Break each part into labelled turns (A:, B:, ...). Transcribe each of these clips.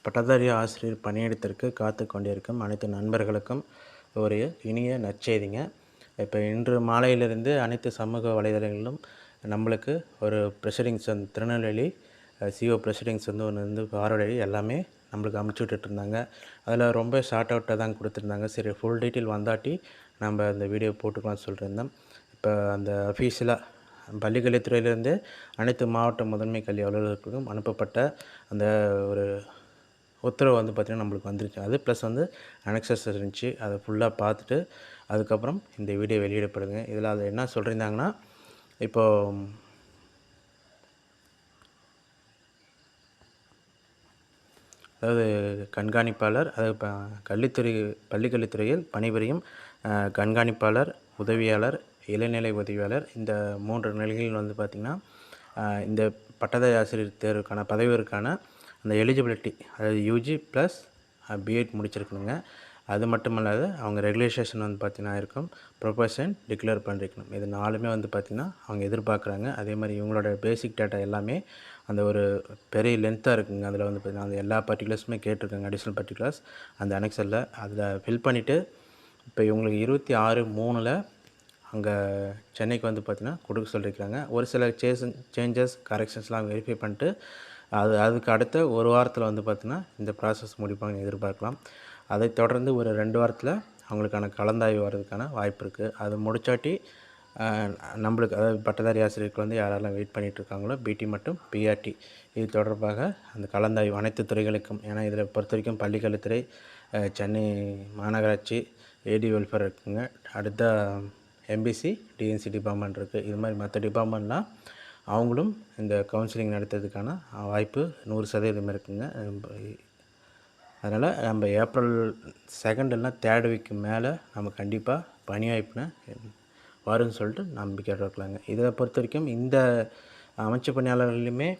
A: பட்டதாரி ஆசிரியர் பணியிடத்திற்கு காத்து கொண்டிருக்கும் அனைத்து நண்பர்களுக்கும் ஒரு இனிய நற்செய்திங்க. இப்போ இன்று மாலையிலிருந்து அனைத்து சமூக வலைதளங்களிலும் நம்மளுக்கு ஒரு ப்ரெஷரிங்ஸ் வந்து திருநெல்வேலி சிஓ ப்ரெஷரிங்ஸ் வந்து ஒன்று வந்து பார்வையிடி எல்லாமே நம்மளுக்கு அமுச்சு விட்டுட்ருந்தாங்க. அதில் ரொம்ப ஷார்ட் அவுட்டாக தான் கொடுத்துருந்தாங்க. சரி, ஃபுல் டீட்டெயில் வந்தாட்டி நம்ம அந்த வீடியோ போட்டுக்கலாம்னு சொல்லியிருந்தோம். இப்போ அந்த அஃபீஷியலாக பள்ளிக்கல்வித்துறையிலேருந்து அனைத்து மாவட்ட முதன்மை கல்வி அலுவலர்களுக்கும் அனுப்பப்பட்ட அந்த ஒரு உத்தரவு வந்து பார்த்திங்கன்னா நம்மளுக்கு வந்துருச்சு. அது ப்ளஸ் வந்து அனெக்சஸ் இருந்துச்சு. அதை ஃபுல்லாக பார்த்துட்டு அதுக்கப்புறம் இந்த வீடியோ வெளியிடப்படுங்க. இதில் அது என்ன சொல்லியிருந்தாங்கன்னா, இப்போது அதாவது கண்காணிப்பாளர், அதாவது பள்ளிக்கல்வித்துறையில் பணிபுரியும் கண்காணிப்பாளர், உதவியாளர், இளநிலை உதவியாளர், இந்த 3 நிலைகளில் வந்து பார்த்திங்கன்னா இந்த பட்டதாரி ஆசிரியர் தேர்வுக்கான பதவியிற்கான அந்த எலிஜிபிலிட்டி, அதாவது யூஜி ப்ளஸ் பிஎட் முடிச்சிருக்கணுங்க. அது மட்டும் இல்லாத அவங்க ரெகுலேஷன் வந்து பார்த்திங்கன்னா இருக்கும், ப்ரொஃபஷன் டிக்ளேர் பண்ணிருக்கணும். இது 4மே வந்து பார்த்திங்கன்னா அவங்க எதிர்பார்க்குறாங்க. அதே மாதிரி இவங்களோட பேசிக் டேட்டா எல்லாமே அந்த ஒரு பெரிய லென்த்தாக இருக்குங்க. அதில் வந்து பார்த்திங்கன்னா அந்த எல்லா பர்டிகுலர்ஸுமே கேட்டிருக்காங்க, அடிஷ்னல் பர்டிகுலர்ஸ் அந்த அனெக்ஸரில். அதில் ஃபில் பண்ணிவிட்டு இப்போ இவங்களுக்கு 26/3 அங்கே சென்னைக்கு வந்து பார்த்திங்கன்னா கொடுக்க சொல்லியிருக்காங்க. ஒரு சில சேஞ்சஸ் கரெக்ஷன்ஸ்லாம் வெரிஃபை பண்ணிட்டு அதுக்கு அடுத்த ஒரு வாரத்தில் வந்து பார்த்திங்கன்னா இந்த ப்ராசஸ் முடிப்பாங்கன்னு எதிர்பார்க்கலாம். அதை தொடர்ந்து ஒரு 2 வாரத்தில் அவங்களுக்கான கலந்தாய்வு வர்றதுக்கான வாய்ப்பு இருக்குது. அது முடிச்சாட்டி நம்மளுக்கு, அதாவது பட்டதாரி ஆசிரியருக்கு வந்து யாரெல்லாம் வெயிட் பண்ணிகிட்ருக்காங்களோ பிடி மற்றும் பிஆர்டி, இது தொடர்பாக அந்த கலந்தாய்வு அனைத்து துறைகளுக்கும், ஏன்னா இதில் பொறுத்த வரைக்கும் பள்ளிக்கல்வித்துறை, சென்னை மாநகராட்சி, ஏடி வெல்ஃபேர் இருக்குங்க, அடுத்த எம்பிசி டிஎன்சி டிபார்ட்மெண்ட் இருக்குது. இது மாதிரி மற்ற டிபார்ட்மெண்ட்லாம் அவங்களும் இந்த கவுன்சிலிங் நடத்துறதுக்கான வாய்ப்பு 100% இருக்குங்க. அதனால் நம்ம ஏப்ரல் 2 இல்லைனா 3 வீக்கு மேலே நம்ம கண்டிப்பாக பணி வாய்ப்புன்னு வரும்னு சொல்லிட்டு நம்பிக்கையோடு இருக்கலாங்க. இதை பொறுத்த வரைக்கும் இந்த அமைச்சு பணியாளர்களையுமே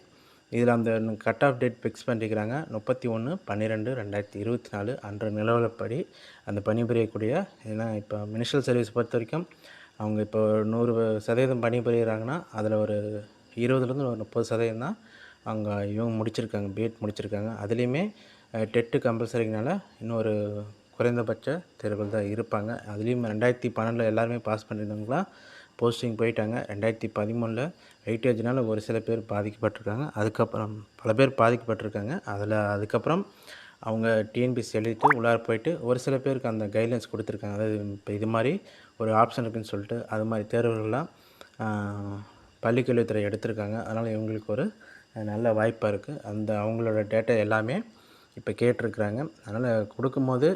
A: இதில் அந்த கட் ஆஃப் டேட் ஃபிக்ஸ் பண்ணிக்கிறாங்க. 31/12/2024 அன்ற நிலவரப்படி அந்த பணிபுரியக்கூடிய, ஏன்னா இப்போ மினிஸ்ட்ரியல் சர்வீஸ் பொறுத்த வரைக்கும் அவங்க இப்போ 100% பணிபுரிகிறாங்கன்னா அதில் ஒரு 20லேருந்து ஒரு 30% தான் அவங்க இவங்க முடிச்சிருக்காங்க, பிஎட் முடிச்சிருக்காங்க. அதுலேயுமே டெட்டு கம்பல்சரினால இன்னும் ஒரு குறைந்தபட்ச தேர்வுகள் தான் இருப்பாங்க. அதுலேயும் 2012 எல்லாருமே பாஸ் பண்ணியிருந்தவங்களாம் போஸ்டிங் போயிட்டாங்க. 2013 வெயிட்டேஜ்னால் ஒரு சில பேர் பாதிக்கப்பட்டிருக்காங்க. அதுக்கப்புறம் பல பேர் பாதிக்கப்பட்டிருக்காங்க. அதுக்கப்புறம் அவங்க டிஎன்பிஎஸ்சி எழுதிட்டு உள்ளார போயிட்டு ஒரு சில பேருக்கு அந்த கைட்லைன்ஸ் கொடுத்துருக்காங்க. அதாவது இப்போ இது மாதிரி ஒரு ஆப்ஷன் இருக்குதுன்னு சொல்லிட்டு அது மாதிரி தேர்வுகள்லாம் பள்ளிக்கல்வித்துறை எடுத்திருக்காங்க. அதனால் இவங்களுக்கு ஒரு நல்ல வாய்ப்பாக இருக்குது. அவங்களோட டேட்டா எல்லாமே இப்போ கேட்டிருக்குறாங்க. அதனால் கொடுக்கும்போது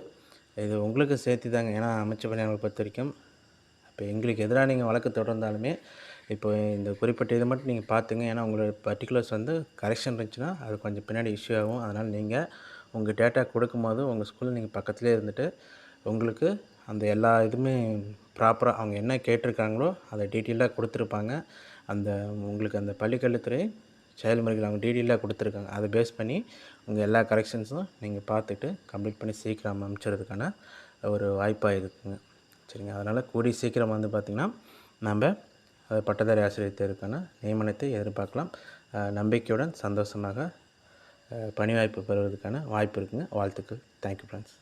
A: இது உங்களுக்கு சேர்த்து தாங்க. ஏன்னா அமைச்சு பணியாளர்களை பொறுத்த வரைக்கும் இப்போ எங்களுக்கு எதிராக நீங்கள் வழக்கு தொடர்ந்தாலுமே இப்போ இந்த குறிப்பிட்ட இதை மட்டும் நீங்கள் பார்த்துங்க. ஏன்னா உங்களோட பர்டிகுலர்ஸ் வந்து கரெக்ஷன் இருந்துச்சுன்னா அது கொஞ்சம் பின்னாடி இஷ்யூ ஆகும். அதனால் நீங்கள் உங்கள் டேட்டா கொடுக்கும்போது உங்கள் ஸ்கூலில் நீங்கள் பக்கத்துலேயே இருந்துட்டு உங்களுக்கு அந்த எல்லா இதுவுமே ப்ராப்பராக அவங்க என்ன கேட்டிருக்காங்களோ அதை டீட்டெயிலாக கொடுத்துருப்பாங்க. உங்களுக்கு அந்த பள்ளிக்கல்வித்துறை செயல்முறைகள் அவங்க டீட்டெயிலாக கொடுத்துருக்காங்க. அதை பேஸ் பண்ணி உங்கள் எல்லா கரெக்ஷன்ஸும் நீங்கள் பார்த்துட்டு கம்ப்ளீட் பண்ணி சீக்கிரம் அனுப்பிச்சிடுறதுக்கான ஒரு வாய்ப்பாக இருக்குங்க. சரிங்க. அதனால் கூடிய சீக்கிரம் வந்து பார்த்திங்கன்னா நம்ம பட்டதாரி ஆசிரியர் தேர்வுக்கான நியமனத்தை எதிர்பார்க்கலாம். நம்பிக்கையுடன் சந்தோஷமாக பணி வாய்ப்பு பெறுவதற்கான வாய்ப்பு இருக்குங்க. வாழ்த்துக்கள். Thank you friends.